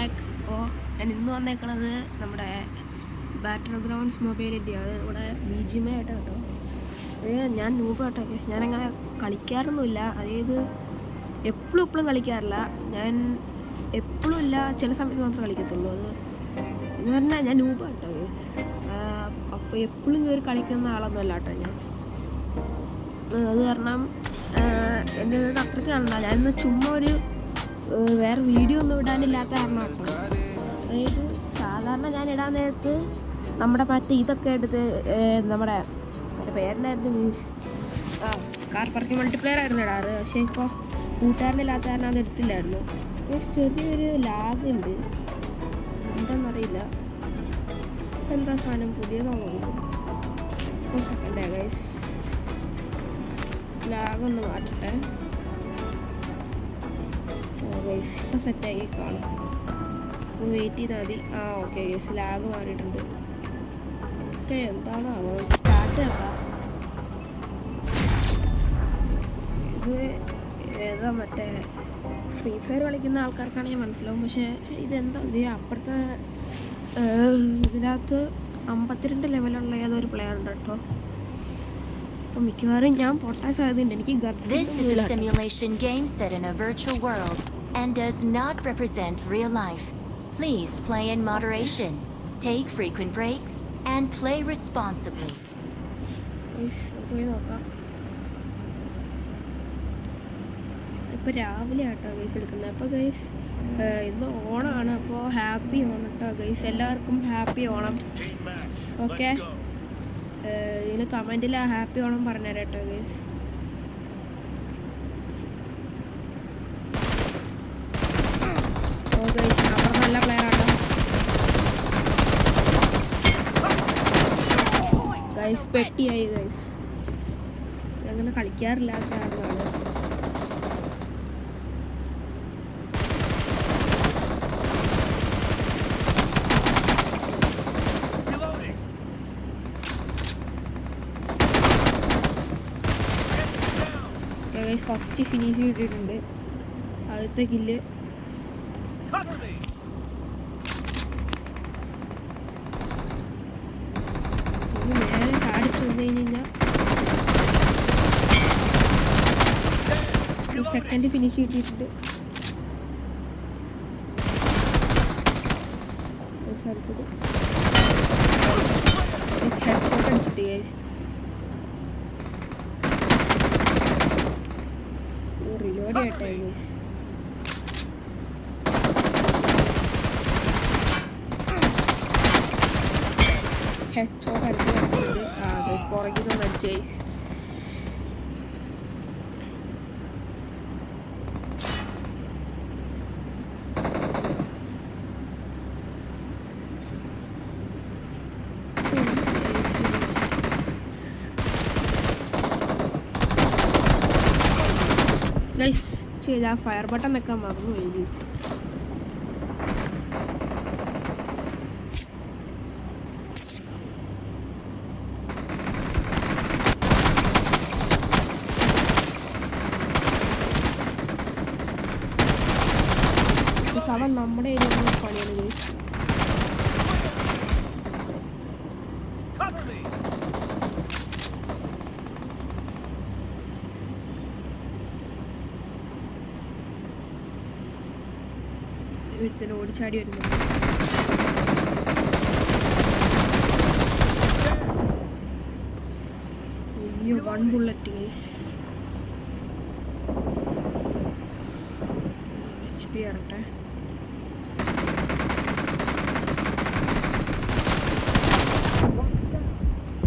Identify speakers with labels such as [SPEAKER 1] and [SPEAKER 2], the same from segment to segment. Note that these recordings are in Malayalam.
[SPEAKER 1] ബാക്ക്. അപ്പോൾ ഞാൻ ഇന്ന് വന്നേക്കണത് നമ്മുടെ ബാറ്റിൽ ഗ്രൗണ്ട്സ് മൊബൈലിൻ്റെ അത് ഇവിടെ BGMA ആയിട്ടാണ് കേട്ടോ. ഞാൻ നൂബ് കേട്ടോ. ഞാനങ്ങനെ കളിക്കാറൊന്നുമില്ല, അതായത് എപ്പോഴും കളിക്കാറില്ല. ഞാൻ എപ്പോഴും ഇല്ല, ചില സമയത്ത് മാത്രമേ കളിക്കത്തുള്ളൂ. അത് എന്ന് പറഞ്ഞാൽ ഞാൻ നൂബ് കേട്ടോ. അപ്പോൾ എപ്പോഴും കയറി കളിക്കുന്ന ആളൊന്നുമല്ല കേട്ടോ ഞാൻ. അത് കാരണം എൻ്റെ അത്രയ്ക്ക് കാണണ്ട. ഞാനിന്ന് ചുമ്മാ ഒരു വേറെ വീഡിയോ ഒന്നും ഇടാനില്ലാത്ത കാരണം കേട്ടോ. അതായത് സാധാരണ ഞാൻ ഇടാൻ നേരത്ത് നമ്മുടെ മറ്റേ ഇതൊക്കെ എടുത്ത് നമ്മുടെ പേരിനായിരുന്നു മീൻസ് കാർ പാർക്കിംഗ് മൾട്ടിപ്ലെയർ ആയിരുന്നു ഇടാറ്. പക്ഷേ ഇപ്പോൾ കൂട്ടുകാരനില്ലാത്ത കാരണം അത് എടുത്തില്ലായിരുന്നു. ചെറിയൊരു ലാഗ് ഉണ്ട്, എന്താണെന്നറിയില്ല. എന്താ സാധനം പുതിയതാണോ? സെക്കൻഡേ ഗൈസ്, ലാഗൊന്ന് മാറ്റട്ടെ ഗൈസ്. ഇപ്പോൾ സെറ്റായി കാണും, വെയിറ്റ് ചെയ്താൽ മതി. ഓക്കെ ഗൈസ്, ലാഗ് മാറിയിട്ടുണ്ട്. ഓക്കെ, എന്താണോ സ്റ്റാർട്ട് ചെയ്യണ്ട. ഇത് ഏതാ മറ്റേ ഫ്രീ ഫയർ കളിക്കുന്ന ആൾക്കാർക്കാണെങ്കിൽ മനസ്സിലാവും. പക്ഷേ ഇതെന്താ അപ്പുറത്തെ ഇതിനകത്ത് 52 ലെവലുള്ള ഏതൊരു പ്ലെയർ ഉണ്ട് കേട്ടോ. അപ്പോൾ മിക്കവാറും ഞാൻ പൊട്ടാൻ സാധ്യതയുണ്ട്. എനിക്ക്
[SPEAKER 2] This is a simulation game set in a virtual world and does not represent real life. Please play in moderation, take frequent breaks, and play responsibly.
[SPEAKER 1] ഇപ്പോൾ രാവിലെ ആട്ടോ ഗൈസ് എടുക്കുന്നത്. അപ്പോൾ ഗൈസ് ഇന്ന് ഓണമാണ്. അപ്പോൾ ഹാപ്പി ഓണം കേട്ടോ ഗൈസ്, എല്ലാവർക്കും ഹാപ്പി ഓണം. ഓക്കെ, ഇതിന് കമൻറ്റിൽ ഹാപ്പി ഓണം പറഞ്ഞുതരാം കേട്ടോ ഗൈസ്. ഓ ഗൈസ്, അവർ നല്ല പ്ലെയർ ആട്ടോ ഗൈസ്. പെട്ടിയായി ഗൈസ്, അങ്ങനെ കളിക്കാറില്ലാത്ത ആളാണ്. ഫസ്റ്റ് ഫിനിഷ് ചെയ്തിട്ടുണ്ട്, ആദ്യത്തെ കില്ല്. നേരെ ചാടിച്ചു വന്നു കഴിഞ്ഞാൽ സെക്കൻഡ് ഫിനിഷ് കിട്ടിയിട്ടുണ്ട്. അടുത്തത് ഹെഡ്ഷോട്ട് അടിച്ചിട്ട് ഗൈസ്. റിലോഡ് ചെയ്യട്ടെ ഗൈസ്. ഹെഡ്ഷോട്ട് അടിച്ചിട്ടുണ്ട്. ഗൈസ് പുറകിൽ നിന്ന് അടിച്ചു ഗൈസ്. ഗൈസ് ചെയ്ത ഫയർ ബട്ടൺ വെക്കാൻ മറന്നുപോയി ഗൈസ്. അവൻ നമ്മുടെ ഏരിയയിൽ പണിയാണ് ഗൈസ്. ഓടിച്ചാടി വരുന്നു. അയ്യോ, 1 ബുള്ളറ്റ് ഗൈസ്. HP ഇറട്ടെ.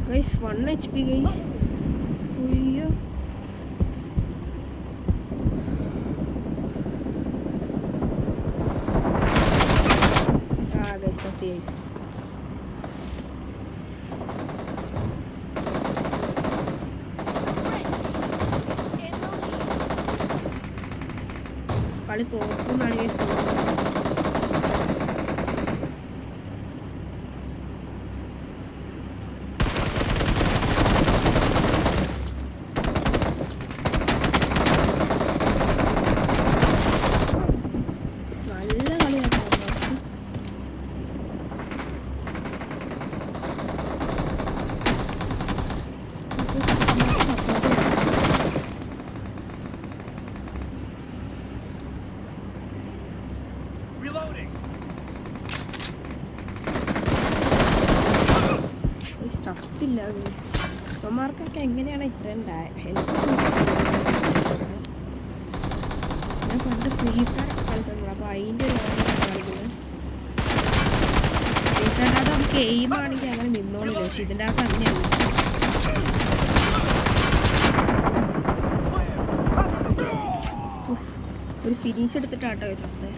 [SPEAKER 1] Guys 1 HP guys. അയ്യോ, guys. കളി തോക്കുന്നാണ് ഗൈസ്. നല്ല കളിയാട്ടോ. അമ്മമാർക്കൊക്കെ എങ്ങനെയാണ് ഇത്രയും ഹെൽപ്പ്? ഞാൻ പണ്ട് ഫ്രീ ഫയർ കളിച്ചിട്ടുണ്ട്, അപ്പോൾ അതിൻ്റെ ഒരു കളിക്കുന്നത് ഫ്രീ ഫയറിനകത്ത് നമുക്ക് എയിമാണെങ്കിൽ അങ്ങനെ നിന്നോളില്ല, പക്ഷെ ഇതിൻ്റെ അകത്ത് അങ്ങനെയാണ്. ഒരു ഫിനിഷ് എടുത്തിട്ടാട്ടോ വെച്ചോട്ടെ.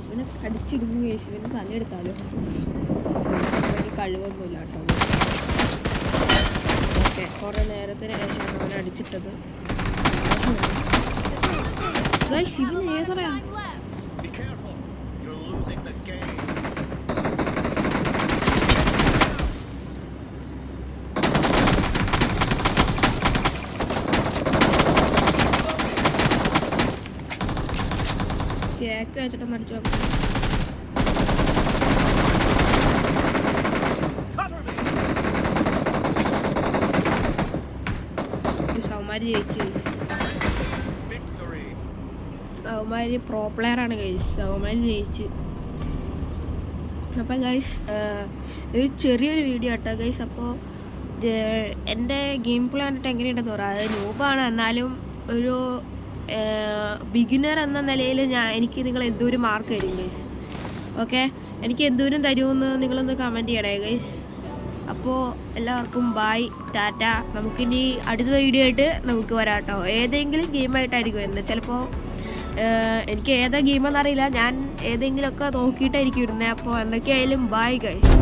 [SPEAKER 1] ഇവനെ കടിച്ചിടുന്നു, ഇവന് തലയെടുത്താലോ. എനിക്ക് കഴിവൊന്നുമില്ല കേട്ടോ. ഓക്കെ, കുറേ നേരത്തിന് ശേഷമാണ് അവനെ അടിച്ചിട്ടത്. ഇവൻ ഏതാ കേക്ക് വെച്ചിട്ടൊന്ന് അടിച്ചു നോക്കാം. അവന്മാര് ജയിച്ചു. അവന്മാര് പ്രോ പ്ലെയറാണ് ഗൈസ്, അവന്മാര് ജയിച്ച്. അപ്പം ഗൈസ് ഇത് ചെറിയൊരു വീഡിയോ കേട്ടോ ഗൈസ്. അപ്പോൾ എൻ്റെ ഗെയിം പ്ലേ കണ്ടിട്ട് എങ്ങനെയുണ്ടെന്ന് പറയാം. അത് നൂബാണ്, എന്നാലും ഒരു ബിഗിനർ എന്ന നിലയിൽ എനിക്ക് നിങ്ങൾ എന്തോരം മാർക്ക് തരും ഗൈസ്. ഓക്കെ, എനിക്ക് എന്തോരം തരുമെന്ന് നിങ്ങളൊന്ന് കമൻറ്റ് ചെയ്യണേ ഗൈസ്. അപ്പോൾ എല്ലാവർക്കും ബായ്, ടാറ്റ. നമുക്കിനി അടുത്ത വീഡിയോ ആയിട്ട് നമുക്ക് വരാം കേട്ടോ. ഏതെങ്കിലും ഗെയിമായിട്ടായിരിക്കും വരുന്നത്. ചിലപ്പോൾ എനിക്ക് ഏതാ ഗെയിമെന്നറിയില്ല, ഞാൻ ഏതെങ്കിലുമൊക്കെ നോക്കിയിട്ടായിരിക്കും ഇരുന്നത്. അപ്പോൾ എന്തൊക്കെയായാലും ബായ് ഗൈസ്.